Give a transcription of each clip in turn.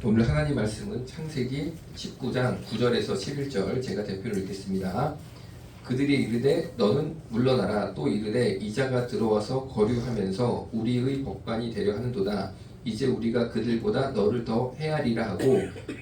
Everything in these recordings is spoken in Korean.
오늘 하나님 말씀은 창세기 19장 9절에서 11절 제가 대표를 읽겠습니다. 그들이 이르되 너는 물러나라. 또 이르되 이자가 들어와서 거류하면서 우리의 법관이 되려 하는도다. 이제 우리가 그들보다 너를 더 헤아리라 하고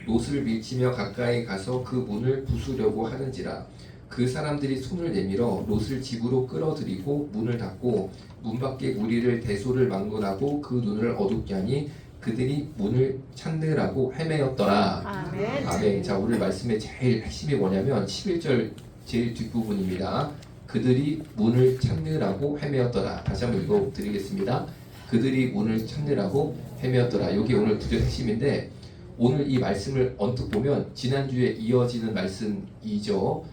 롯을 밀치며 가까이 가서 그 문을 부수려고 하는지라. 그 사람들이 손을 내밀어 롯을 집으로 끌어들이고 문을 닫고 문 밖에 무리를 대소를 막론하고 그 눈을 어둡게 하니 그들이 문을 찾느라고 헤매었더라. 아멘. 아멘. 자, 오늘 말씀의 제일 핵심이 뭐냐면 11절 제일 뒷부분입니다. 그들이 문을 찾느라고 헤매었더라. 다시 한번 읽어드리겠습니다. 그들이 문을 찾느라고 헤매었더라. 이게 오늘 구절 핵심인데, 오늘 이 말씀을 언뜻 보면 지난주에 이어지는 말씀이죠.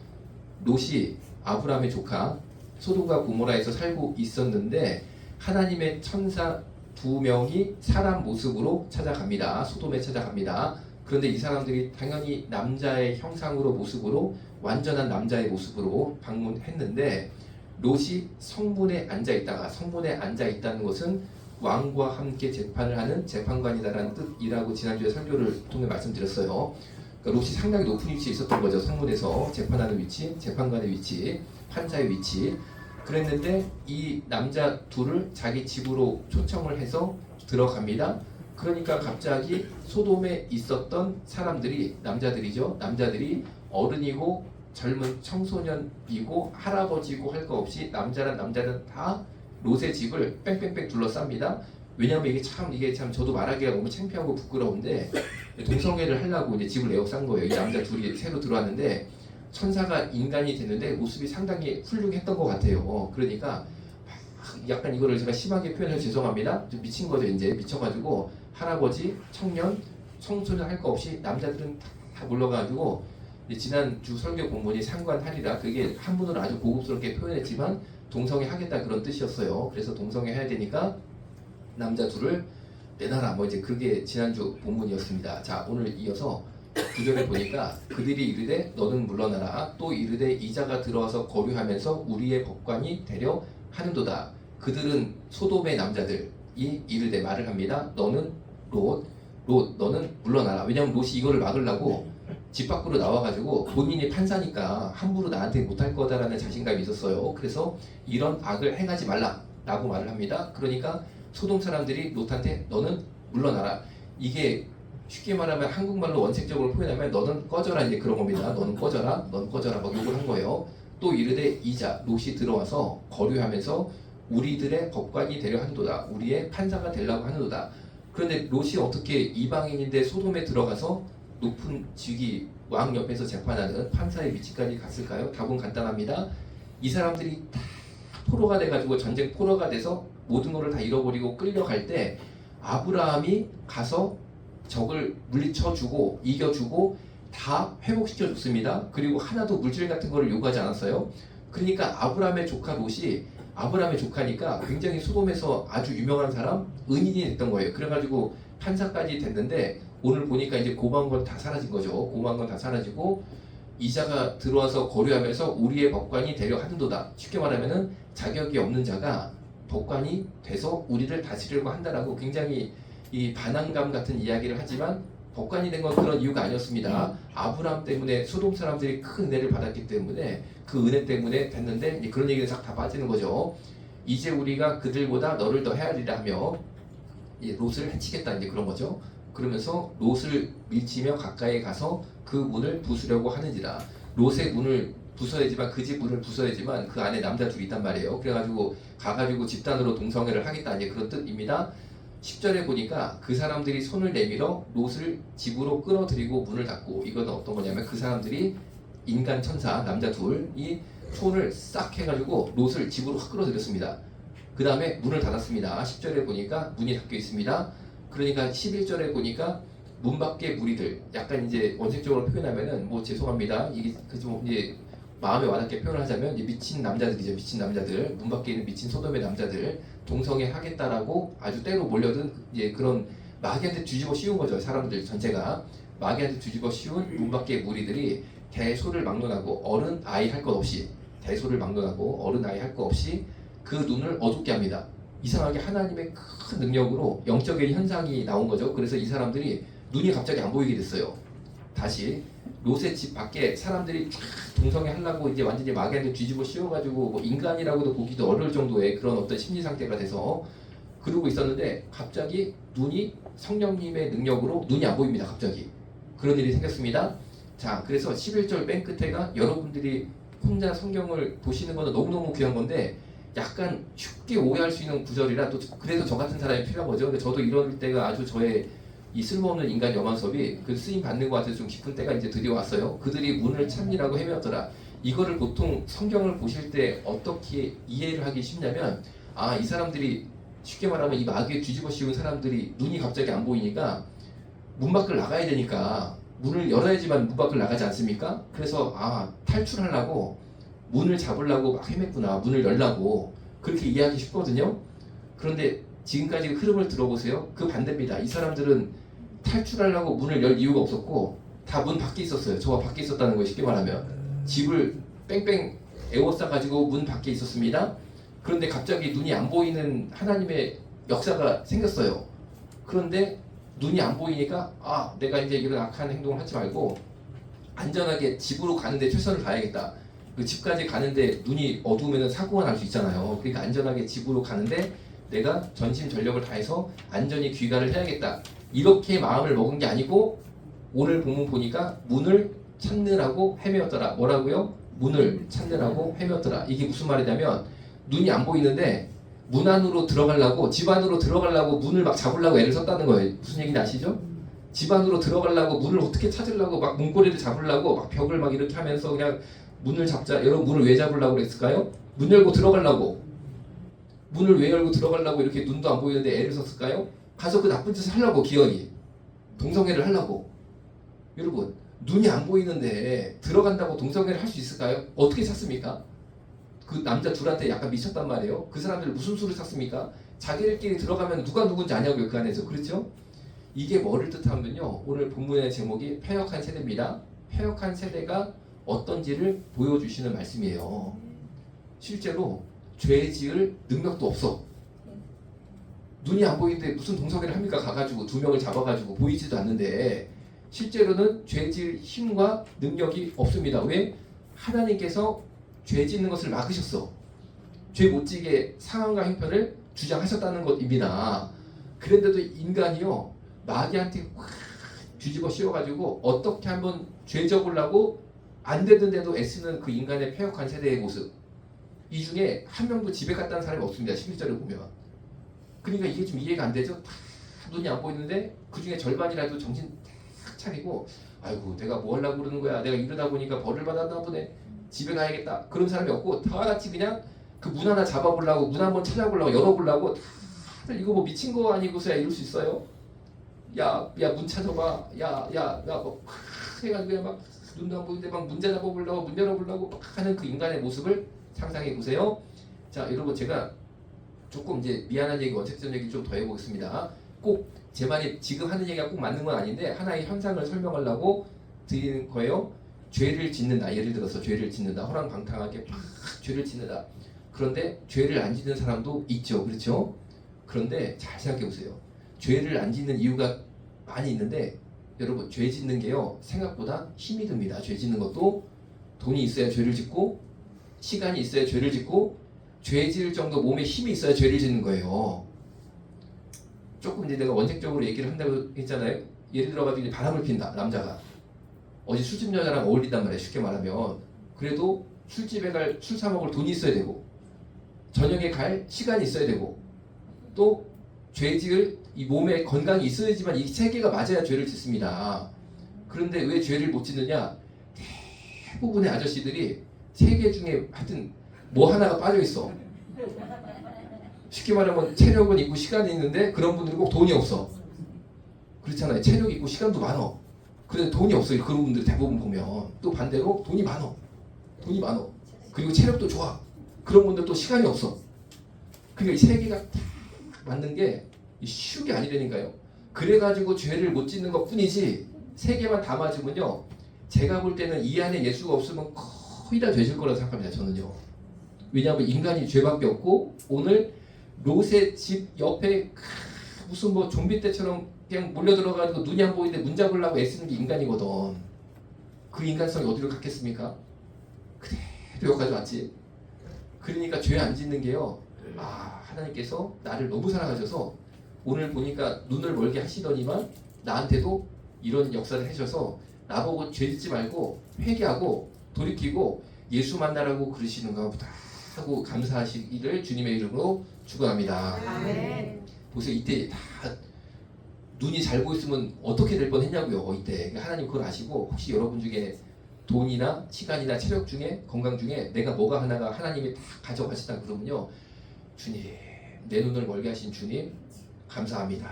롯이 아브라함의 조카 소돔과 고모라에서 살고 있었는데 하나님의 천사 2명이 사람 모습으로 찾아갑니다. 소돔에 찾아갑니다. 그런데 이 사람들이 당연히 남자의 형상으로 모습으로 완전한 남자의 모습으로 방문했는데 롯이 성문에 앉아있다가, 성문에 앉아있다는 것은 왕과 함께 재판을 하는 재판관이다라는 뜻이라고 지난주에 설교를 통해 말씀드렸어요. 그러니까 롯이 상당히 높은 위치에 있었던 거죠. 성문에서 재판하는 위치, 재판관의 위치, 판사의 위치. 그랬는데 이 남자 둘을 자기 집으로 초청을 해서 들어갑니다. 그러니까 갑자기 소돔에 있었던 사람들이, 남자들이죠. 남자들이 어른이고 젊은 청소년이고 할아버지고 할 거 없이 남자란 남자는 다 롯의 집을 뺑뺑뺑 둘러쌉니다. 왜냐하면 이게 참 저도 말하기가 너무 창피하고 부끄러운데 동성애를 하려고 이제 집을 에워싼 거예요. 이 남자 둘이 새로 들어왔는데 천사가 인간이 됐는데 모습이 상당히 훌륭했던 것 같아요. 그러니까 약간 이거를 제가 심하게 표현해서 죄송합니다. 좀 미친 거죠. 이제 미쳐가지고 할아버지, 청년, 청소년 할 거 없이 남자들은 다 몰려가지고 지난주 설교 본문이 상관하리라, 그게 한문으로 아주 고급스럽게 표현했지만 동성애 하겠다 그런 뜻이었어요. 그래서 동성애 해야 되니까 남자 둘을 내놔라, 뭐 이제 그게 지난주 본문이었습니다. 자, 오늘 이어서 9절에 보니까 그들이 이르되 너는 물러나라. 또 이르되 이자가 들어와서 거류하면서 우리의 법관이 되려 하는도다. 그들은 소돔의 남자들이 이르되 말을 합니다. 너는 롯 너는 물러나라. 왜냐하면 롯이 이거를 막으려고 집 밖으로 나와가지고 본인이 판사니까 함부로 나한테 못할 거다라는 자신감이 있었어요. 그래서 이런 악을 행하지 말라라고 말을 합니다. 그러니까 소돔 사람들이 롯한테 너는 물러나라. 이게 쉽게 말하면 한국말로 원색적으로 표현하면 너는 꺼져라, 이제 그런 겁니다. 너는 꺼져라, 넌 꺼져라, 막 욕을 한 거예요. 또 이르되 이자, 롯이 들어와서 거류하면서 우리들의 법관이 되려 하는도다. 우리의 판사가 되려고 하는도다. 그런데 롯이 어떻게 이방인인데 소돔에 들어가서 높은 직위, 왕 옆에서 재판하는 판사의 위치까지 갔을까요? 답은 간단합니다. 이 사람들이 다 포로가 돼가지고 전쟁 포로가 돼서 모든 것을 다 잃어버리고 끌려갈 때 아브라함이 가서 적을 물리쳐주고 이겨주고 다 회복시켜줬습니다. 그리고 하나도 물질 같은 거를 요구하지 않았어요. 그러니까 아브라함의 조카 롯이, 아브라함의 조카니까 굉장히 소돔에서 아주 유명한 사람, 은인이 됐던 거예요. 그래가지고 판사까지 됐는데 오늘 보니까 이제 고마운 건 다 사라진 거죠. 고마운 건 다 사라지고 이자가 들어와서 거류하면서 우리의 법관이 되려 하는도다. 쉽게 말하면은 자격이 없는 자가 법관이 돼서 우리를 다스리려고 한다라고 굉장히 이 반항감 같은 이야기를 하지만 법관이 된 건 그런 이유가 아니었습니다. 아브라함 때문에 소돔 사람들이 큰 은혜를 받았기 때문에 그 은혜 때문에 됐는데 이제 그런 얘기는 다 빠지는 거죠. 이제 우리가 그들보다 너를 더 헤아리라 하며 롯을 해치겠다, 이제 그런 거죠. 그러면서 롯을 밀치며 가까이 가서 그 문을 부수려고 하는지라. 롯의 문을 부숴야지만, 그 집 문을 부숴야지만 그 안에 남자 둘이 있단 말이에요. 그래가지고 가가지고 집단으로 동성애를 하겠다, 이제 그런 뜻입니다. 10절에 보니까 그 사람들이 손을 내밀어 롯을 집으로 끌어들이고 문을 닫고, 이건 어떤 거냐면 그 사람들이 인간 천사 남자 둘이 손을 싹 해가지고 롯을 집으로 확 끌어들였습니다. 그 다음에 문을 닫았습니다. 10절에 보니까 문이 닫혀 있습니다. 그러니까 11절에 보니까 문 밖에 무리들, 약간 이제 원색적으로 표현하면은 뭐 죄송합니다. 이게 좀 이제 마음에 와닿게 표현을 하자면 이제 미친 남자들이죠. 미친 남자들, 문 밖에 있는 미친 소돔의 남자들, 동성애 하겠다라고 아주 때로 몰려든 이제 그런 마귀한테 뒤집어 씌운 거죠. 사람들 전체가 마귀한테 뒤집어 씌운 문 밖의 무리들이 대소를 막론하고 어른 아이 할 것 없이, 대소를 막론하고 어른 아이 할 것 없이 그 눈을 어둡게 합니다. 이상하게 하나님의 큰 능력으로 영적인 현상이 나온 거죠. 그래서 이 사람들이 눈이 갑자기 안 보이게 됐어요. 다시 롯의 집 밖에 사람들이 쫙 동성애 하려고 이제 완전히 마귀한테 뒤집어 씌워가지고 뭐 인간이라고도 보기도 어려울 정도의 그런 어떤 심리 상태가 돼서 그러고 있었는데 갑자기 눈이 성령님의 능력으로 눈이 안 보입니다. 갑자기 그런 일이 생겼습니다. 자, 그래서 11절 맨 끝에가 여러분들이 혼자 성경을 보시는 거는 너무너무 귀한 건데 약간 쉽게 오해할 수 있는 구절이라 또 그래서 저 같은 사람이 필요한 거죠. 근데 저도 이럴 때가 아주 저의 이 쓸모없는 인간 영화 수업이 그 쓰임 받는 것 같아서 좀 깊은 때가 이제 드디어 왔어요. 그들이 문을 찾으라고 헤매었더라. 이거를 보통 성경을 보실 때 어떻게 이해를 하기 쉽냐면 아, 이 사람들이 쉽게 말하면 이 마귀에 뒤집어 씌운 사람들이 눈이 갑자기 안 보이니까 문 밖을 나가야 되니까 문을 열어야지만 문 밖을 나가지 않습니까? 그래서 아, 탈출하려고 문을 잡으려고 막 헤맸구나. 문을 열라고 그렇게 이해하기 쉽거든요. 그런데 지금까지 흐름을 들어보세요. 그 반대입니다. 이 사람들은 탈출하려고 문을 열 이유가 없었고 다 문 밖에 있었어요. 저와 밖에 있었다는 거예요. 쉽게 말하면 집을 뺑뺑 에워싸가지고 문 밖에 있었습니다. 그런데 갑자기 눈이 안 보이는 하나님의 역사가 생겼어요. 그런데 눈이 안 보이니까 아, 내가 이제 이런 악한 행동을 하지 말고 안전하게 집으로 가는데 최선을 다해야겠다. 그 집까지 가는데 눈이 어두우면 사고가 날 수 있잖아요. 그러니까 안전하게 집으로 가는데 내가 전심전력을 다해서 안전히 귀가를 해야겠다. 이렇게 마음을 먹은 게 아니고 오늘 본문 보니까 문을 찾느라고 헤매었더라. 뭐라고요? 문을 찾느라고 헤매었더라. 이게 무슨 말이냐면 눈이 안 보이는데 문 안으로 들어가려고 집 안으로 들어가려고 문을 막 잡으려고 애를 썼다는 거예요. 무슨 얘기인지 아시죠? 집 안으로 들어가려고 문을 어떻게 찾으려고 막 문고리를 잡으려고 막 벽을 막 이렇게 하면서 그냥 문을 잡자. 여러분 문을 왜 잡으려고 그랬을까요? 문 열고 들어가려고. 문을 왜 열고 들어가려고 이렇게 눈도 안 보이는데 애를 썼을까요? 가서 그 나쁜 짓을 하려고 기어이 동성애를 하려고. 여러분 눈이 안 보이는데 들어간다고 동성애를 할 수 있을까요? 어떻게 찾습니까? 그 남자 둘한테 약간 미쳤단 말이에요. 그 사람들 무슨 수를 찾습니까? 자기들끼리 들어가면 누가 누군지 아냐고요. 그 안에서. 그렇죠? 이게 뭐를 뜻하면요. 오늘 본문의 제목이 패역한 세대입니다. 패역한 세대가 어떤지를 보여주시는 말씀이에요. 실제로 죄 지을 능력도 없어. 눈이 안 보이는데 무슨 동성애를 합니까? 가가지고 두 명을 잡아가지고 보이지도 않는데 실제로는 죄 지을 힘과 능력이 없습니다. 왜? 하나님께서 죄 짓는 것을 막으셨어. 죄 못 지게 상황과 형편을 주장하셨다는 것입니다. 그런데도 인간이요 마귀한테 확 뒤집어 씌워가지고 어떻게 한번 죄 적으려고 안 되는데도 애쓰는 그 인간의 패역한 세대의 모습. 이 중에 한 명도 집에 갔다는 사람이 없습니다. 11절을 보면. 그러니까 이게 좀 이해가 안 되죠. 다 눈이 안 보이는데 그 중에 절반이라도 정신 탁 차리고 아이고 내가 뭐 하려고 그러는 거야. 내가 이러다 보니까 벌을 받았나 보네. 집에 가야겠다. 그런 사람이 없고 다 같이 그냥 그 문 하나 잡아보려고 문 한번 찾아보려고 열어보려고 다들 이거 뭐 미친 거 아니고서야 이럴 수 있어요? 야 문 찾아봐. 뭐 해가지고 그냥 막 눈도 안 보이는데 막 문 잡아보려고 문 열어보려고 막 하는 그 인간의 모습을 상상해 보세요. 자, 여러분 제가 조금 이제 미안한 얘기, 어쨌든 얘기 좀 더 해보겠습니다. 꼭 제 말이 지금 하는 얘기가 꼭 맞는 건 아닌데 하나의 현상을 설명하려고 드리는 거예요. 죄를 짓는다. 예를 들어서 죄를 짓는다. 호랑방탕하게 막 죄를 짓는다. 그런데 죄를 안 짓는 사람도 있죠. 그렇죠? 그런데 잘 생각해 보세요. 죄를 안 짓는 이유가 많이 있는데 여러분 죄 짓는 게요 생각보다 힘이 듭니다. 죄 짓는 것도 돈이 있어야 죄를 짓고 시간이 있어야 죄를 짓고 죄 지을 정도 몸에 힘이 있어야 죄를 짓는 거예요. 조금 이제 내가 원색적으로 얘기를 한다고 했잖아요. 예를 들어가지고 이제 바람을 핀다. 남자가 어제 술집 여자랑 어울린단 말이에요. 쉽게 말하면. 그래도 술집에 갈 술 사 먹을 돈이 있어야 되고 저녁에 갈 시간이 있어야 되고 또 죄 지을 이 몸에 건강이 있어야지만 이 세 개가 맞아야 죄를 짓습니다. 그런데 왜 죄를 못 짓느냐? 대부분의 아저씨들이 세 개 중에 하여튼 뭐 하나가 빠져 있어. 쉽게 말하면 체력은 있고 시간이 있는데 그런 분들은 꼭 돈이 없어. 그렇잖아요. 체력이 있고 시간도 많어. 그런데 돈이 없어요. 그런 분들 대부분 보면. 또 반대로 돈이 많어. 그리고 체력도 좋아. 그런 분들 또 시간이 없어. 그러니까 이 세 개가 다 맞는 게 쉬운 게 아니라니까요. 그래가지고 죄를 못 짓는 것 뿐이지 세 개만 다 맞으면요. 제가 볼 때는 이 안에 예수가 없으면 거의 다 되실 거라고 생각합니다. 저는요. 왜냐하면 인간이 죄밖에 없고 오늘 롯의 집 옆에 무슨 뭐 좀비 때처럼 그냥 몰려 들어가지고 눈이 안 보이는데 문 잡으려고 애쓰는 게 인간이거든. 그 인간성이 어디로 갔겠습니까? 그대로 여기까지 왔지. 그러니까 죄 안 짓는 게요. 아, 하나님께서 나를 너무 사랑하셔서 오늘 보니까 눈을 멀게 하시더니만 나한테도 이런 역사를 해줘서 나보고 죄 짓지 말고 회개하고 돌이키고 예수 만나라고 그러시는가 보다 하고 감사하시기를 주님의 이름으로 축원합니다. 아멘. 보세요. 이때 다 눈이 잘 보였으면 어떻게 될 뻔했냐고요. 이때 하나님 그걸 아시고 혹시 여러분 중에 돈이나 시간이나 체력 중에 건강 중에 내가 뭐가 하나가 하나님이 다 가져가셨다 그러면요. 주님, 내 눈을 멀게 하신 주님 감사합니다.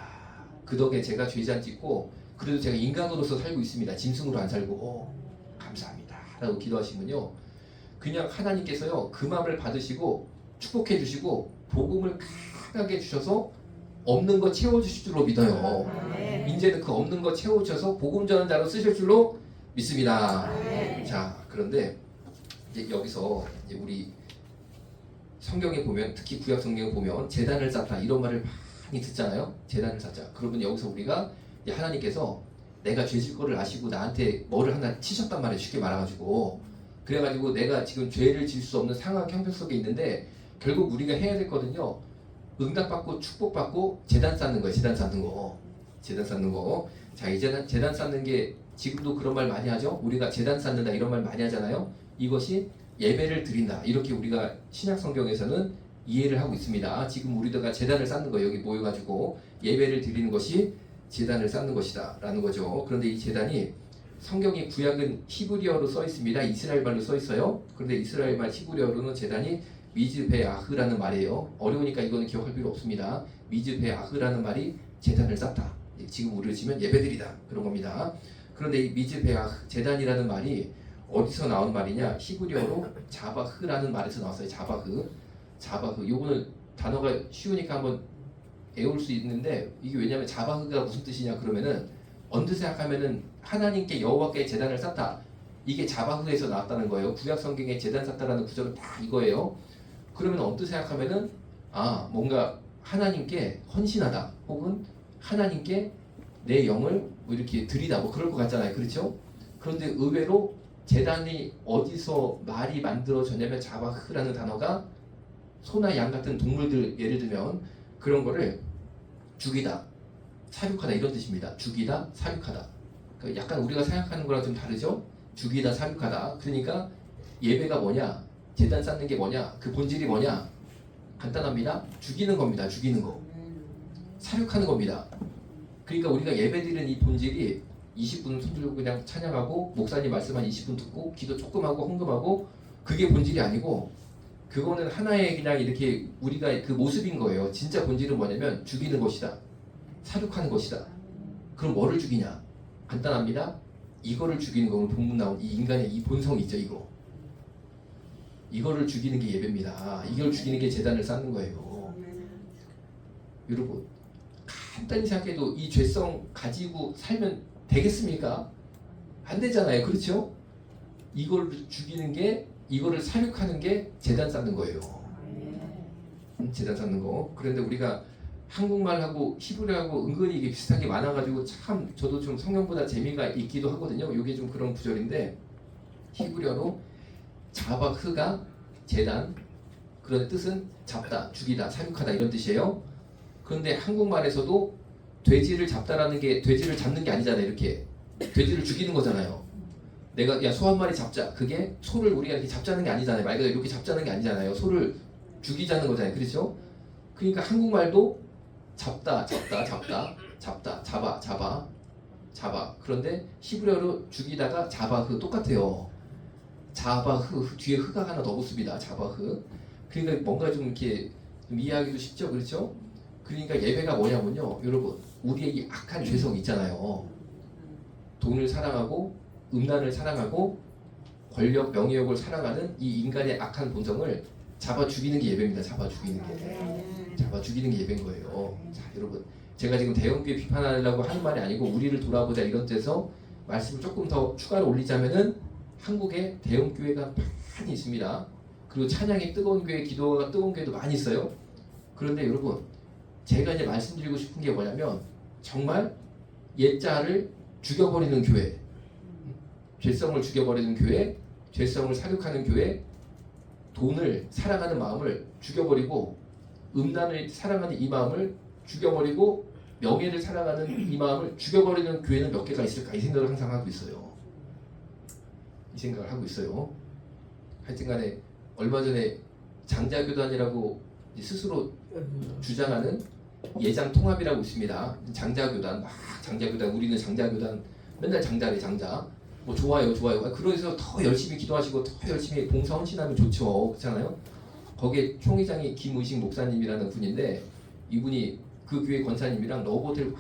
그 덕에 제가 죄지 안 짓고 그래도 제가 인간으로서 살고 있습니다. 짐승으로 안 살고 감사합니다. 라고 기도하시면요. 그냥 하나님께서요. 그 마음을 받으시고 축복해 주시고 복음을 강하게 주셔서 없는 거 채워주실 줄로 믿어요. 이제는 그 없는 거 채워주셔서 복음 전하는 자로 쓰실 줄로 믿습니다. 자, 그런데 이제 여기서 이제 우리 성경에 보면 특히 구약 성경에 보면 제단을 쌓다 이런 말을 많이 듣잖아요. 제단을 쌓자. 그러면 여기서 우리가 이제 하나님께서 내가 죄질 거를 아시고 나한테 뭐를 하나 치셨단 말이에요. 쉽게 말해가지고 그래가지고 내가 지금 죄를 질 수 없는 상황 형편 속에 있는데 결국 우리가 해야 됐거든요. 응답받고 축복받고 제단 쌓는 거예요. 제단 쌓는 거. 제단 쌓는 거. 자, 이제 제단 쌓는 게 지금도 그런 말 많이 하죠. 우리가 제단 쌓는다 이런 말 많이 하잖아요. 이것이 예배를 드린다. 이렇게 우리가 신약 성경에서는 이해를 하고 있습니다. 지금 우리가 제단을 쌓는 거예요. 여기 모여가지고 예배를 드리는 것이 제단을 쌓는 것이다 라는 거죠. 그런데 이 제단이 성경이 구약은 히브리어로 써 있습니다. 이스라엘 말로 써 있어요. 그런데 이스라엘 말 히브리어로는 제단이 미즈베아흐라는 말이에요. 어려우니까 이거는 기억할 필요 없습니다. 미즈베아흐라는 말이 제단을 쌓다. 지금 우리를 치면 예배드리다 그런 겁니다. 그런데 이 미즈베아흐 제단이라는 말이 어디서 나온 말이냐? 히브리어로 자바흐라는 말에서 나왔어요. 자바흐. 자바흐. 요거는 단어가 쉬우니까 한번 외울 수 있는데 이게 왜냐면 자바흐가 무슨 뜻이냐 그러면은 언뜻 생각하면은 하나님께 여호와께 제단을 쌓다. 이게 자바흐에서 나왔다는 거예요. 구약 성경에 제단 쌓다라는 구절은 다 이거예요. 그러면 언뜻 생각하면은 아 뭔가 하나님께 헌신하다 혹은 하나님께 내 영을 뭐 이렇게 드리다 뭐 그럴 것 같잖아요. 그렇죠? 그런데 의외로 제단이 어디서 말이 만들어졌냐면 자바흐라는 단어가 소나 양 같은 동물들 예를 들면 그런 거를 죽이다, 사육하다 이런 뜻입니다. 죽이다, 사육하다. 그러니까 약간 우리가 생각하는 거랑 좀 다르죠? 죽이다, 사육하다. 그러니까 예배가 뭐냐? 제단 쌓는 게 뭐냐? 그 본질이 뭐냐? 간단합니다. 죽이는 겁니다. 죽이는 거. 사육하는 겁니다. 그러니까 우리가 예배드리는 이 본질이 20분 손들고 그냥 찬양하고 목사님 말씀한 20분 듣고 기도 조금 하고 헌금하고 그게 본질이 아니고 그거는 하나의 그냥 이렇게 우리가 그 모습인 거예요. 진짜 본질은 뭐냐면 죽이는 것이다. 사육하는 것이다. 그럼 뭐를 죽이냐? 간단합니다. 이거를 죽이는 거 오늘 본문 나온 이 인간의 이 본성이 있죠. 이거를 죽이는 게 예배입니다. 이걸 죽이는 게 제단을 쌓는 거예요. 여러분 간단히 생각해도 이 죄성 가지고 살면 되겠습니까? 안 되잖아요. 그렇죠? 이걸 죽이는 게 이거를 사육하는 게 제단 쌓는 거예요. 제단 쌓는 거. 그런데 우리가 한국말하고 히브리어하고 은근히 이게 비슷한 게 많아가지고 참 저도 좀 성경보다 재미가 있기도 하거든요. 이게 좀 그런 구절인데 히브리어로 자바흐가 제단 그런 뜻은 잡다, 죽이다, 사육하다 이런 뜻이에요. 그런데 한국말에서도 돼지를 잡다라는 게 돼지를 잡는 게 아니잖아요. 이렇게 돼지를 죽이는 거잖아요. 내가 야 소 한 마리 잡자. 그게 소를 우리가 이렇게 잡자는 게 아니잖아요. 말 그대로 이렇게 잡자는 게 아니잖아요. 소를 죽이자는 거잖아요. 그렇죠? 그러니까 한국말도 잡다, 잡다, 잡다, 잡다, 잡아. 그런데 히브리어로 죽이다가 자바흐 똑같아요. 자바흐 뒤에 흐가 하나 더 붙습니다. 자바흐. 그러니까 뭔가 좀 이렇게 좀 이해하기도 쉽죠. 그렇죠? 그러니까 예배가 뭐냐면요. 여러분 우리의 이 악한 죄성이 있잖아요. 돈을 사랑하고 음란을 사랑하고 권력, 명예욕을 사랑하는 이 인간의 악한 본성을 잡아 죽이는 게 예배입니다. 잡아 죽이는 게 예배인 거예요. 자, 여러분 제가 지금 대형교회 비판하려고 하는 말이 아니고 우리를 돌아보자 이런 데서 말씀을 조금 더 추가로 올리자면은 한국에 대형교회가 많이 있습니다. 그리고 찬양이 뜨거운 교회, 기도가 뜨거운 교회도 많이 있어요. 그런데 여러분 제가 이제 말씀드리고 싶은 게 뭐냐면 정말 옛자를 죽여버리는 교회, 죄성을 죽여버리는 교회, 죄성을 사육하는 교회, 돈을 사랑하는 마음을 죽여버리고 음란을 사랑하는 이 마음을 죽여버리고 명예를 사랑하는 이 마음을 죽여버리는 교회는 몇 개가 있을까 이 생각을 항상 하고 있어요. 이 생각을 하고 있어요. 하여튼간에 얼마 전에 장자교단이라고 스스로 주장하는 예장 통합이라고 있습니다. 장자교단, 막 장자교단, 우리는 장자교단, 맨날 장자래 장자. 뭐 좋아요, 좋아요. 그래서 더 열심히 기도하시고 더 열심히 봉사 헌신하면 좋죠, 그렇잖아요. 거기에 총회장이 김의식 목사님이라는 분인데 이분이 그 교회 권사님이랑 러버들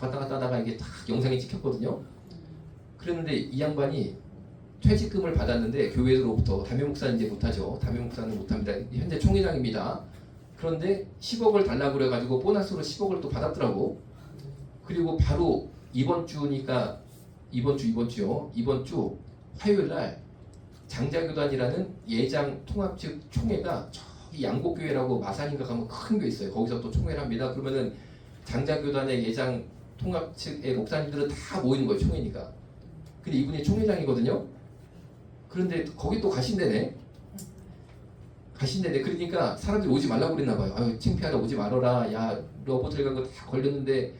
왔다 갔다 하다가 이게 딱 영상이 찍혔거든요. 그랬는데 이 양반이 퇴직금을 받았는데 교회로부터 담임 목사는 이제 못하죠. 담임 목사는 못합니다. 현재 총회장입니다. 그런데 10억을 달라고 그래가지고 보너스로 10억을 또 받았더라고. 그리고 바로 이번 주니까 이번 주 화요일 날 장자교단이라는 예장 통합 측 총회가 저기 양곡교회라고 마산인가 가면 큰 교회 있어요. 거기서 또 총회를 합니다. 그러면은 장자교단의 예장 통합 측의 목사님들은 다 모이는 거예요. 총회니까. 근데 이분이 총회장이거든요. 그런데 거기 또 가신대네. 그러니까 사람들이 오지 말라고 그랬나 봐요. 아유 창피하다 오지 말아라. 야 러버들 간거 다 걸렸는데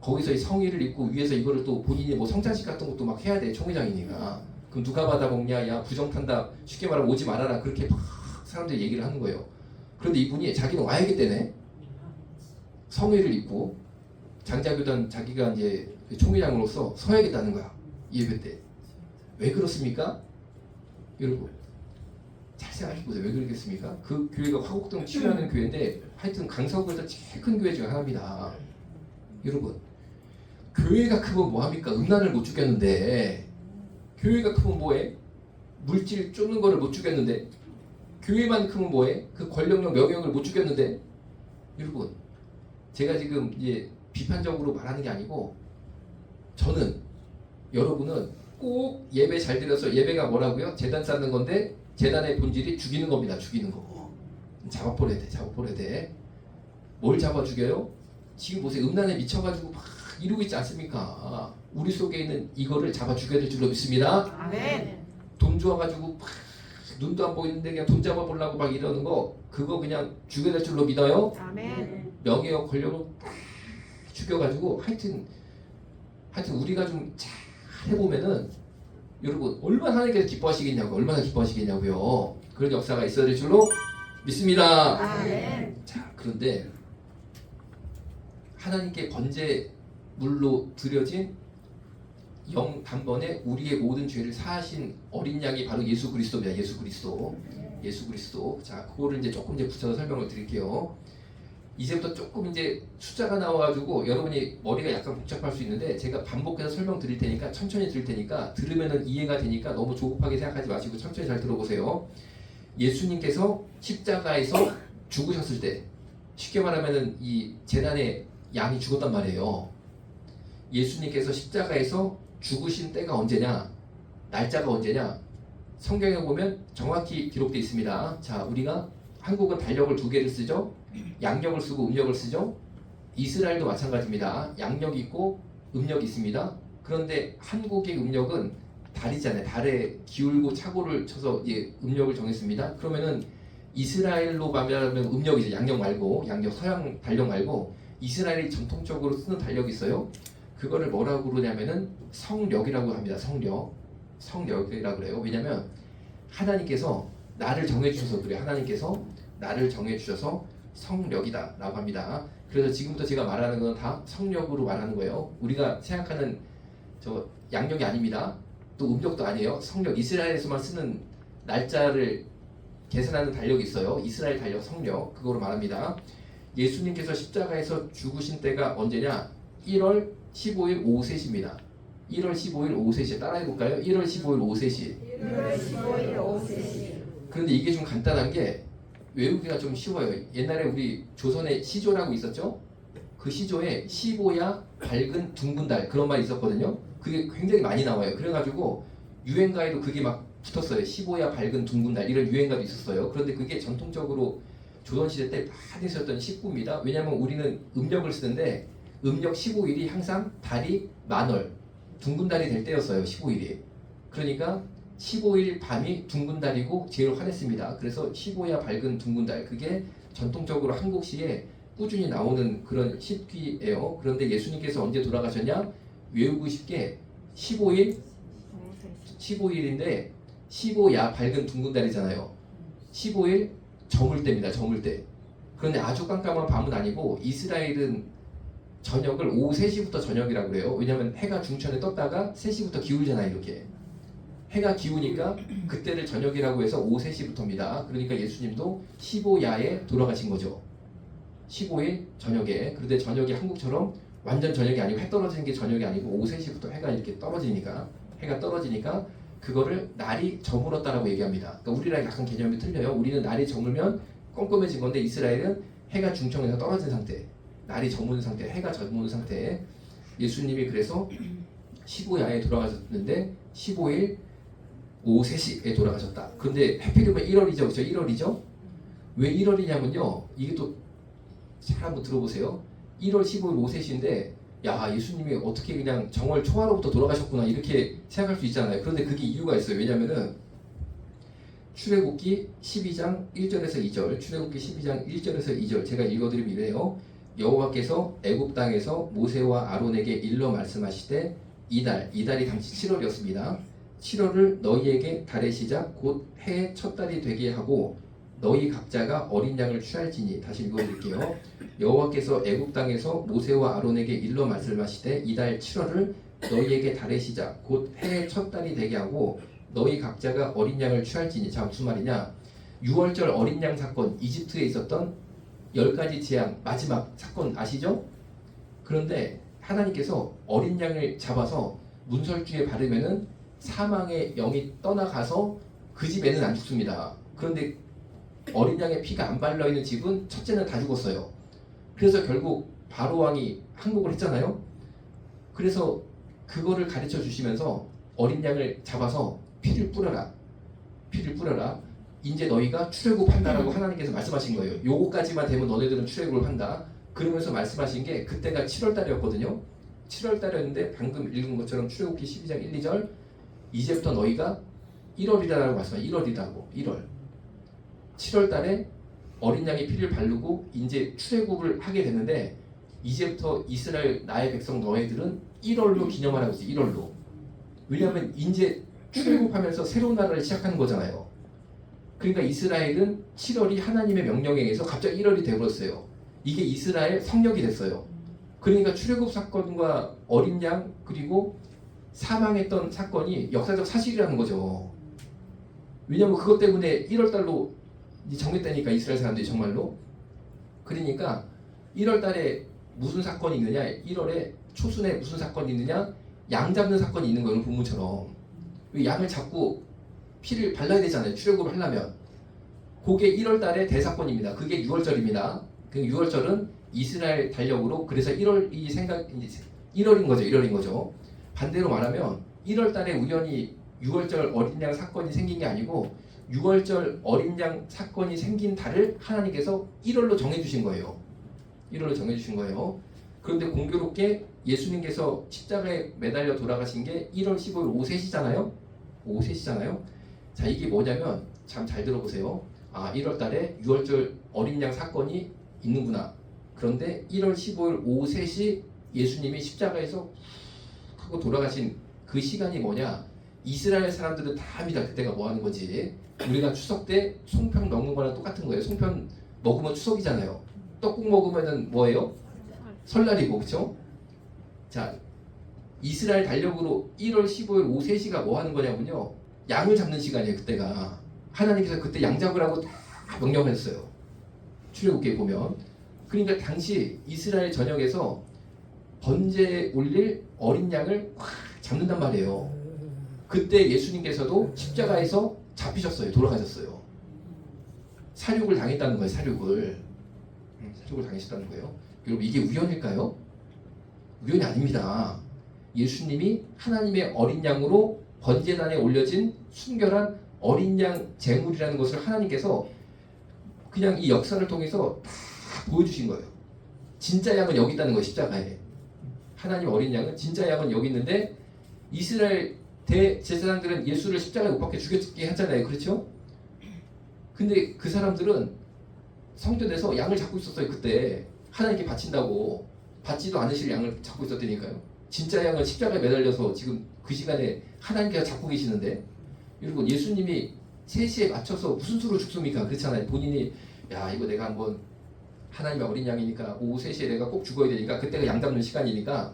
거기서 이 성의를 입고 위에서 이거를 또 본인이 뭐 성찬식 같은 것도 막 해야 돼. 총회장이니까. 그럼 누가 받아먹냐? 야 부정탄다. 쉽게 말하면 오지 말아라. 그렇게 막 사람들이 얘기를 하는 거예요. 그런데 이분이 자기는 와야겠다네. 성의를 입고 장자교단 자기가 이제 총회장으로서 서야겠다는 거야. 예배 때. 왜 그렇습니까? 여러분 잘 생각해보세요. 왜 그러겠습니까? 그 교회가 화곡동 치유하는 교회인데 하여튼 강서구에서 제일 큰 교회 중 하나입니다. 여러분 교회가 크면 뭐합니까? 음란을 못 죽였는데 교회가 크면 뭐해? 물질 쫓는 거를 못 죽였는데 교회만 크면 뭐해? 그 권력력 명예욕을 못 죽였는데 여러분 제가 지금 이제 비판적으로 말하는 게 아니고 저는 여러분은 꼭 예배 잘 드려서 예배가 뭐라고요? 재단 쌓는 건데 재단의 본질이 죽이는 겁니다. 죽이는 거. 잡아버려야 돼. 뭘 잡아 죽여요? 지금 보세요. 음란에 미쳐가지고 막 이러고 있지 않습니까? 우리 속에 있는 이거를 잡아 죽여야 될 줄로 믿습니다. 아멘. 돈 주어가지고 막 눈도 안 보이는데 그냥 돈 잡아보려고 막 이러는 거 그거 그냥 죽여야 될 줄로 믿어요. 아멘. 명예와 권력을 죽여가지고 하여튼 우리가 좀 잘 해보면은 여러분 얼마나 하나님께서 기뻐하시겠냐고요. 그런 역사가 있어야 될 줄로 믿습니다. 아멘. 자 그런데 하나님께 번제물로 드려진 영 단번에 우리의 모든 죄를 사하신 어린 양이 바로 예수 그리스도입니다. 예수 그리스도. 자 그거를 이제 조금 붙여서 설명을 드릴게요. 이제부터 조금 이제 숫자가 나와가지고 여러분이 머리가 약간 복잡할 수 있는데 제가 반복해서 설명드릴 테니까 천천히 들을 테니까 들으면은 이해가 되니까 너무 조급하게 생각하지 마시고 천천히 잘 들어보세요. 예수님께서 십자가에서 죽으셨을 때 쉽게 말하면은 이 재단의 양이 죽었단 말이에요. 예수님께서 십자가에서 죽으신 때가 언제냐? 날짜가 언제냐? 성경에 보면 정확히 기록되어 있습니다. 자, 우리가 한국은 달력을 2개를 쓰죠. 양력을 쓰고 음력을 쓰죠. 이스라엘도 마찬가지입니다. 양력이 있고 음력이 있습니다. 그런데 한국의 음력은 달이잖아요. 달에 기울고 착오를 쳐서 이제 음력을 정했습니다. 그러면은 이스라엘로 말하면 음력이죠. 양력 말고 서양 달력 말고 이스라엘이 전통적으로 쓰는 달력이 있어요. 그거를 뭐라고 그러냐면은 성력이라고 합니다. 성력이라고 그래요. 왜냐면 하나님께서 나를 정해주셔서 그래요. 하나님께서 나를 정해주셔서 성력이다 라고 합니다. 그래서 지금부터 제가 말하는 건 다 성력으로 말하는 거예요. 우리가 생각하는 저 양력이 아닙니다. 또 음력도 아니에요. 성력, 이스라엘에서만 쓰는 날짜를 계산하는 달력이 있어요. 이스라엘 달력 성력, 그거로 말합니다. 예수님께서 십자가에서 죽으신 때가 언제냐? 1월 15일 오후 3시입니다. 1월 15일 오후 3시 따라해볼까요? 1월 15일 오후 3시. 1월 15일 오후 3시. 그런데 이게 좀 간단한 게 외우기가 좀 쉬워요. 옛날에 우리 조선에 시조라고 있었죠? 그 시조에 15야 밝은 둥근 달 그런 말이 있었거든요. 그게 굉장히 많이 나와요. 그래가지고 유행가에도 그게 막 붙었어요. 15야 밝은 둥근 달 이런 유행가도 있었어요. 그런데 그게 전통적으로 조선시대 때 많이 쓰였던 식구입니다. 왜냐하면 우리는 음력을 쓰는데 음력 15일이 항상 달이 만월, 둥근 달이 될 때였어요. 15일이. 그러니까 15일 밤이 둥근 달이고 제일 환했습니다. 그래서 15야 밝은 둥근 달, 그게 전통적으로 한국시에 꾸준히 나오는 그런 시기예요. 그런데 예수님께서 언제 돌아가셨냐? 외우고 쉽게 15일인데 15야 밝은 둥근 달이잖아요. 15일 저물 때입니다. 저물 때. 그런데 아주 깜깜한 밤은 아니고 이스라엘은 저녁을 오후 3시부터 저녁이라고 그래요. 왜냐하면 해가 중천에 떴다가 3시부터 기울잖아요. 이렇게. 해가 기우니까 그때를 저녁이라고 해서 오후 3시부터입니다. 그러니까 예수님도 15야에 돌아가신 거죠. 15일 저녁에. 그런데 저녁이 한국처럼 완전 저녁이 아니고 해 떨어지는 게 저녁이 아니고 오후 3시부터 해가 이렇게 떨어지니까 그거를 날이 저물었다라고 얘기합니다. 그러니까 우리랑 약간 개념이 틀려요. 우리는 날이 저물면 껌껌해진 건데 이스라엘은 해가 중천에서 떨어진 상태, 날이 저무는 상태, 해가 저무는 상태. 예수님이 그래서 15야에 돌아가셨는데 15일 오후 3시에 돌아가셨다. 그런데 해필이면 1월이죠. 그렇죠? 1월이죠? 왜 1월이냐면요. 이게 또 잘 한번 들어보세요. 1월 15일 오후 3시인데 야, 예수님이 어떻게 그냥 정월 초하루부터 돌아가셨구나 이렇게 생각할 수 있잖아요. 그런데 그게 이유가 있어요. 왜냐면은 출애굽기 12장 1절에서 2절, 출애굽기 12장 1절에서 2절 제가 읽어드리면 이래요. 여호와께서 애굽 땅에서 모세와 아론에게 일러 말씀하시되 이달이 당시 7월이었습니다. 7월을 너희에게 달의 시작 곧 해의 첫 달이 되게 하고 너희 각자가 어린 양을 취할지니. 다시 읽어드릴게요. 여호와께서 애굽 땅에서 모세와 아론에게 일러 말씀하시되 이달 7월을 너희에게 달의 시작 곧 해의 첫 달이 되게 하고 너희 각자가 어린 양을 취할지니. 자, 무슨 말이냐? 6월절 어린 양 사건, 이집트에 있었던 10가지 재앙 마지막 사건 아시죠? 그런데 하나님께서 어린 양을 잡아서 문설주에 바르면은 사망의 영이 떠나가서 그 집에는 안 죽습니다. 그런데 어린 양의 피가 안 발려있는 집은 첫째는 다 죽었어요. 그래서 결국 바로 왕이 항복을 했잖아요. 그래서 그거를 가르쳐 주시면서 어린 양을 잡아서 피를 뿌려라. 이제 너희가 출애굽한다라고 하나님께서 말씀하신 거예요. 요거까지만 되면 너네들은 출애굽을 한다. 그러면서 말씀하신 게 그때가 7월 달이었거든요. 7월 달이었는데 방금 읽은 것처럼 출애굽기 12장 1, 2절 이제부터 너희가 1월이라고 말씀하세요. 1월 7월 달에 어린 양의 피를 바르고 이제 출애굽을 하게 되는데 이제부터 이스라엘 나의 백성 너희들은 1월로 기념하라고 했어요. 1월로. 왜냐하면 이제 출애굽하면서 새로운 나라를 시작하는 거잖아요. 그러니까 이스라엘은 7월이 하나님의 명령에 의해서 갑자기 1월이 되어버렸어요. 이게 이스라엘 성역이 됐어요. 그러니까 출애굽 사건과 어린 양 그리고 사망했던 사건이 역사적 사실이라는 거죠. 왜냐하면 그것 때문에 1월달로 정했다니까 이스라엘 사람들이 정말로. 그러니까 1월달에 무슨 사건이 있느냐, 1월에 초순에 무슨 사건이 있느냐, 양 잡는 사건이 있는 거예요. 본문처럼. 양을 잡고 피를 발라야 되잖아요. 출애굽을 하려면. 그게 1월달의 대사건입니다. 그게 6월절입니다. 그 6월절은 이스라엘 달력으로 그래서 1월인 거죠. 반대로 말하면 1월달에 우연히 6월절 어린 양 사건이 생긴 게 아니고 6월절 어린 양 사건이 생긴 달을 하나님께서 1월로 정해주신 거예요. 1월로 정해주신 거예요. 그런데 공교롭게 예수님께서 십자가에 매달려 돌아가신 게 1월 15일 오후 3시잖아요. 오후 3시잖아요. 자, 이게 뭐냐면 참 잘 들어보세요. 1월 달에 6월절 어린 양 사건이 있는구나. 그런데 1월 15일 오후 3시 예수님이 십자가에서 하고 돌아가신 그 시간이 뭐냐? 이스라엘 사람들은 다 압니다. 그때가 뭐 하는 건지. 우리가 추석 때 송편 먹는 거랑 똑같은 거예요. 송편 먹으면 추석이잖아요. 떡국 먹으면은 뭐예요? 설날이고, 그렇죠? 자, 이스라엘 달력으로 1월 15일 오후 3시가 뭐 하는 거냐면요. 양을 잡는 시간이에요. 그때가. 하나님께서 그때 양 잡으라고 다 명령했어요. 출애굽기에 보면. 그러니까 당시 이스라엘 전역에서 번제에 올릴 어린 양을 확 잡는단 말이에요. 그때 예수님께서도 십자가에서 잡히셨어요. 돌아가셨어요. 사륙을 당했다는 거예요. 사륙을 당하셨다는 거예요. 여러분, 이게 우연일까요? 우연이 아닙니다. 예수님이 하나님의 어린 양으로 번제단에 올려진 순결한 어린 양 제물이라는 것을 하나님께서 그냥 이 역사를 통해서 다 보여주신 거예요. 진짜 양은 여기 있다는 거예요. 십자가에. 하나님 어린 양은 진짜 양은 여기 있는데 이스라엘 대제사장들은 예수를 십자가에 못 박혀 죽였게 하잖아요. 그렇죠? 근데 그 사람들은 성전에서 양을 잡고 있었어요. 그때 하나님께 바친다고 받지도 않으실 양을 잡고 있었다니까요. 진짜 양은 십자가에 매달려서 지금 그 시간에 하나님께서 잡고 계시는데 여러분 예수님이 3시에 맞춰서 무슨 수로 죽습니까? 그렇잖아요. 본인이 야 이거 내가 한번 하나님의 어린 양이니까 오후 3시에 내가 꼭 죽어야 되니까 그때가 양 잡는 시간이니까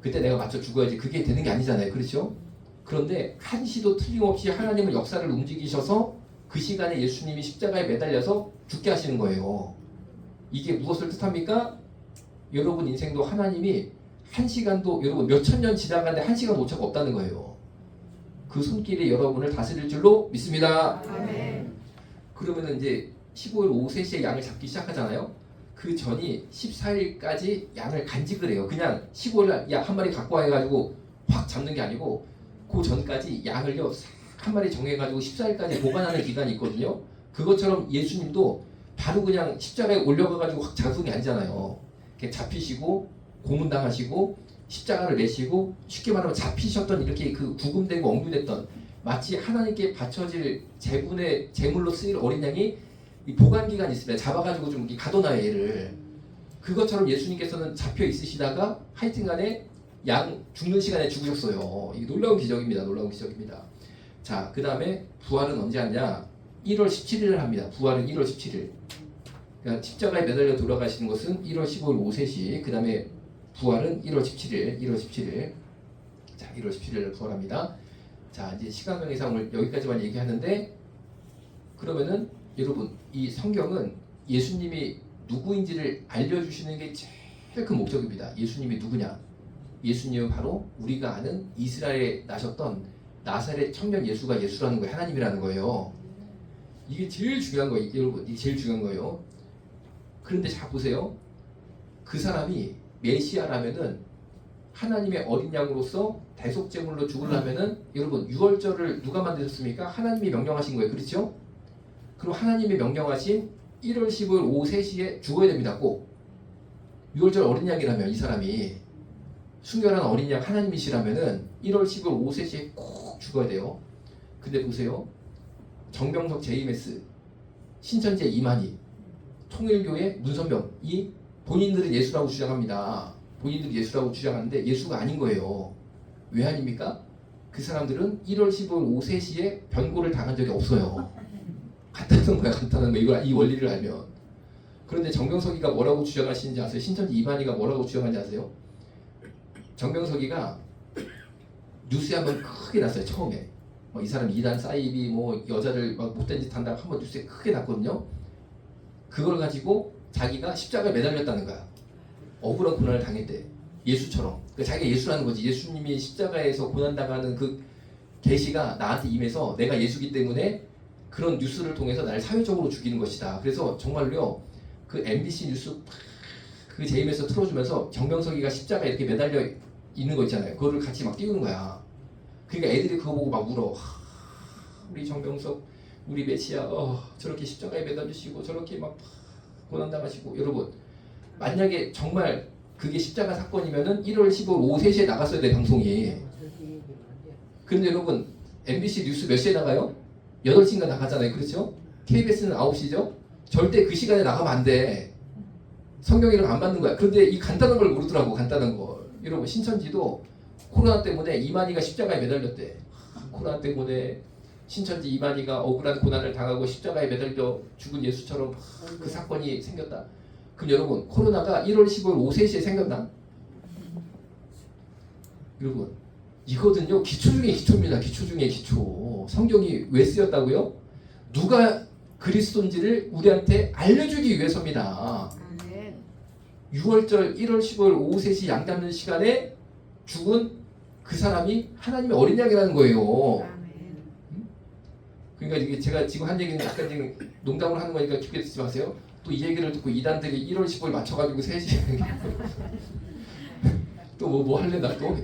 그때 내가 맞춰 죽어야지 그게 되는 게 아니잖아요. 그렇죠? 그런데 한시도 틀림없이 하나님은 역사를 움직이셔서 그 시간에 예수님이 십자가에 매달려서 죽게 하시는 거예요. 이게 무엇을 뜻합니까? 여러분 인생도 하나님이 한 시간도 여러분 몇천 년 지나가는데 한 시간 오차가 없다는 거예요. 그 손길이 여러분을 다스릴 줄로 믿습니다. 아멘. 그러면은 이제 15일 오후 3시에 양을 잡기 시작하잖아요. 그 전이 14일까지 양을 간직을 해요. 그냥 15일 양 한 마리 갖고 와가지고 확 잡는 게 아니고 그 전까지 양을요 한 마리 정해가지고 14일까지 보관하는 기간이 있거든요. 그것처럼 예수님도 바로 그냥 십자가에 올려가가지고 확 잡은 게 아니잖아요. 이렇게 잡히시고 고문당하시고 십자가를 내시고 쉽게 말하면 잡히셨던 이렇게 그 구금되고 억류됐던 마치 하나님께 바쳐질 제분의 제물로 쓰일 어린 양이 이 보관 기간이 있습니다. 잡아가지고 좀 이렇게 가둬놔요 얘를. 그것처럼 예수님께서는 잡혀 있으시다가 하여튼간에 양 죽는 시간에 죽으셨어요. 이게 놀라운 기적입니다. 놀라운 기적입니다. 자, 그 다음에 부활은 언제 하냐? 1월 17일을 합니다. 부활은 1월 17일. 그러니까 십자가에 매달려 돌아가시는 것은 1월 15일 오후 3시. 그 다음에 부활은 1월 17일. 1월 17일. 자, 1월 17일에 부활합니다. 자, 이제 시간 관계상 오늘 여기까지만 얘기하는데 그러면은 여러분 이 성경은 예수님이 누구인지를 알려주시는 게 제일 큰 목적입니다. 예수님이 누구냐? 예수님은 바로 우리가 아는 이스라엘에 나셨던 나사렛 청년 예수가 예수라는 거예요. 하나님이라는 거예요. 이게 제일 중요한 거예요. 여러분 이게 제일 중요한 거예요. 그런데 자 보세요. 그 사람이 메시아라면은 하나님의 어린 양으로서 대속제물로 죽으려면은 여러분 유월절을 누가 만드셨습니까? 하나님이 명령하신 거예요. 그렇죠? 그럼 하나님이 명령하신 1월 15일 오후 3시에 죽어야 됩니다. 꼭. 유월절 어린 양이라면 이 사람이 순결한 어린 양 하나님이시라면은 1월 15일 오후 3시에 꼭 죽어야 돼요. 근데 보세요. 정병석 JMS, 신천지 이만희, 통일교의 문선명이 본인들은 예수라고 주장합니다. 본인들이 예수라고 주장하는데 예수가 아닌 거예요. 왜 아닙니까? 그 사람들은 1월 15일 오후 3시에 변고를 당한 적이 없어요. 간단한 거야, 간단한 거. 이거 이 원리를 알면. 그런데 정병석이가 뭐라고 주장하시는지 아세요? 신천지 이만희가 뭐라고 주장하는지 아세요? 정병석이가 뉴스에 한번 크게 났어요. 처음에 이 사람 이단 사이비 뭐 여자를 막 못된 짓 한다고 한번 뉴스에 크게 났거든요. 그걸 가지고 자기가 십자가에 매달렸다는 거야. 억울한 고난을 당했대. 예수처럼. 그러니까 자기가 예수라는 거지. 예수님이 십자가에서 고난당하는 그 계시가 나한테 임해서 내가 예수기 때문에 그런 뉴스를 통해서 나를 사회적으로 죽이는 것이다. 그래서 정말로요. 그 MBC 뉴스 그 JM에서 틀어주면서 정병석이가 십자가에 이렇게 매달려 있는 거 있잖아요. 그거를 같이 막 띄우는 거야. 그러니까 애들이 그거 보고 막 울어. 우리 정병석, 우리 메시아, 저렇게 십자가에 매달리시고 저렇게 막 고난당하시고. 여러분, 만약에 정말 그게 십자가 사건이면은 1월 15일 오후 3시에 나갔어야 돼 방송이. 근데 여러분, MBC 뉴스 몇 시에 나가요? 8시인가 나가잖아요. 그렇죠? KBS는 9시죠? 절대 그 시간에 나가면 안 돼. 성경이랑 안 맞는 거야. 그런데 이 간단한 걸 모르더라고. 간단한 걸. 여러분 신천지도 코로나 때문에 이만희가 십자가에 매달렸대. 코로나 때문에 신천지 이만희가 억울한 고난을 당하고 십자가에 매달려 죽은 예수처럼 그 사건이 생겼다. 그럼 여러분 코로나가 1월 15일 오후 3시에 생겼나? 여러분 이거든요. 기초 중에 기초입니다. 기초 중에 기초. 성경이 왜 쓰였다고요? 누가 그리스도인지를 우리한테 알려주기 위해서입니다. 아멘. 6월절 1월 15일 오후 3시 양 잡는 시간에 죽은 그 사람이 하나님의 어린 양이라는 거예요. 아멘. 그러니까 이게 제가 지금 한 얘기는 약간 지금 농담을 하는 거니까 깊게 듣지 마세요. 또 이 얘기를 듣고 이단들이 1월 15일 맞춰가지고 3시 또 뭐 할래 나 또?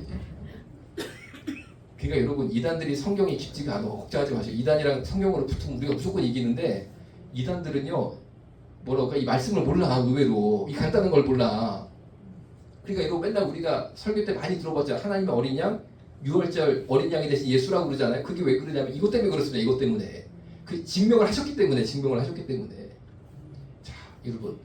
그러니까 여러분 이단들이 성경이 깊지가 않아. 걱정하지 마세요. 이단이랑 성경으로 붙으면 우리가 무조건 이기는데 이단들은요 뭐랄까 이 말씀을 몰라. 의외로 이 간단한 걸 몰라. 그러니까 이거 맨날 우리가 설교 때 많이 들어봤죠. 하나님의 어린 양, 유월절 어린 양이 대신 예수라고 그러잖아요. 그게 왜 그러냐면 이것 때문에 그렇습니다. 이것 때문에 그 증명을 하셨기 때문에 자 여러분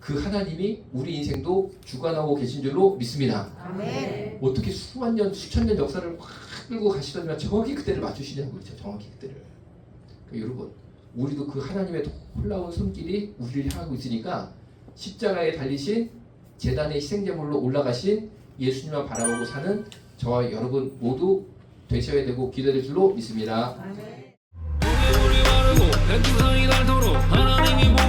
그 하나님이 우리 인생도 주관하고 계신 줄로 믿습니다. 아멘. 어떻게 수만 년, 수천 년 역사를 확 끌고 가시더니만 정확히 그때를 맞추시냐고 그렇죠. 정확히 그때를. 그러니까 여러분, 우리도 그 하나님의 놀라운 손길이 우리를 향하고 있으니까 십자가에 달리신 제단의 희생제물로 올라가신 예수님만 바라보고 사는 저와 여러분 모두 되셔야 되고 기도될 줄로 믿습니다. 아멘. 우리 바르고 백두산이 닳도록 하나님이